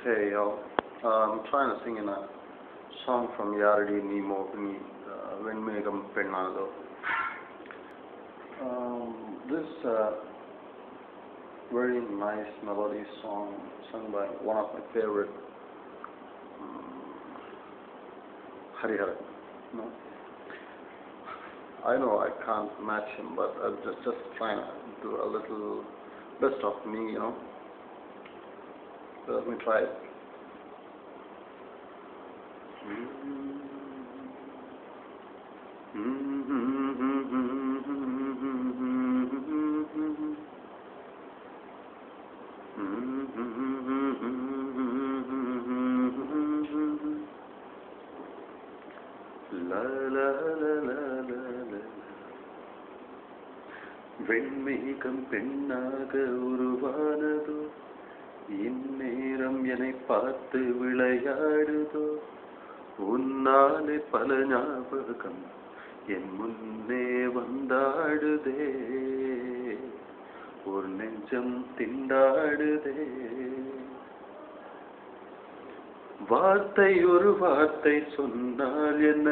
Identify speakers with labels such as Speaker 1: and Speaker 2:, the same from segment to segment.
Speaker 1: Hey yo, I'm trying to sing in a song from Yaradi Nemo Venmegam Pennado. This very nice melody song sung by one of my favorite Hariharan. No? I know I can't match him, but I'm just trying to do a little best of me, So let me try it. La la la la la la. வெண்மேகம் பெண்ணாக உருவானதோ, இந்நேரம் என்னை பார்த்து விளையாடுதோ, உன்னாலே பல ஞாபகம் என் முன்னே வந்தாடுதே, ஒரு நெஞ்சம் திண்டாடுதே. வார்த்தை ஒரு வார்த்தை சொன்னால் என்ன,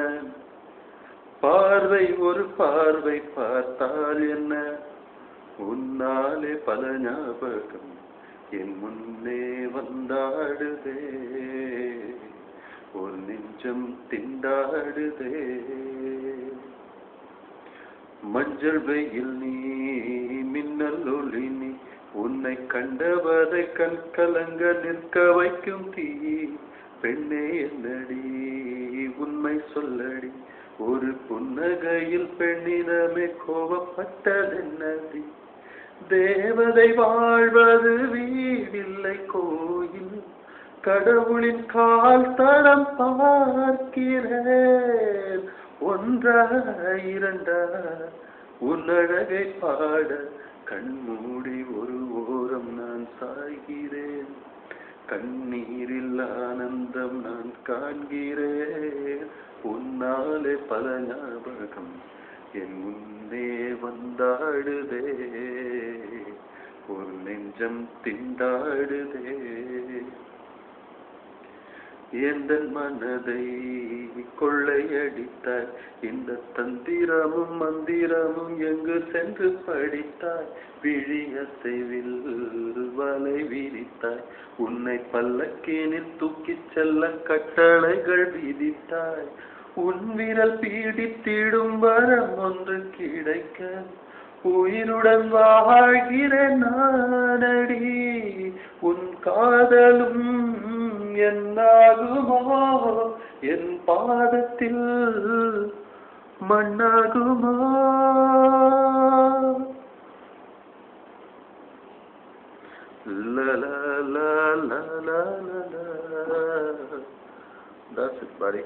Speaker 1: பார்வை ஒரு பார்வை பார்த்தால் என்ன, உன்னாலே பல ஞாபகம் என் முன்னே வந்தாடுதே, ஒரு நெஞ்சம் திண்டாடுதே. மஞ்சள் வெயில் நீ, மின்னல் ஒளி நீ, உன்னை கண்டவரை கண் கலங்க நிற்க வைக்கும் தீ. பெண்ணே என்னடி உண்மை சொல்லடி, ஒரு புன்னகையில் பெண்ணினமே கோபப்பட்டதென்னடி. தேவதை வாழ்வது வீடில்லை கோயில், கடவுளின் கால் தடம் பார்க்கிறேன். ஒன்றா இரண்டா உன்னழகை பாட கண்மூடி ஒரு ஓரம் நான் சாய்கிறேன். கண்ணீரில் ஆனந்தம் நான் காண்கிறேன். உன்னாலே பல ஞாபகம் என் முன்னே வந்தாடுதே, ஒரு நெஞ்சம் திண்டாடுதே. எந்த மனதை கொள்ளையடித்தாய், இந்த தந்திரமும் மந்திரமும் எங்கு சென்று படித்தாய். விழியசைவில் வலை விரித்தாய், உன்னை பல்லக்கீனில் தூக்கிச் செல்ல கட்டளைகள் விதித்தாய். உன் விரல் பீடித்திடும் வரம் ஒன்று கிடைக்க உயிருடன் வாழ்கிறேன் நானடி. உன் காதலும் என்னாகுமோ, என் பாதத்தில் மண்ணாகுமோ. La la la la la la. That's it, buddy.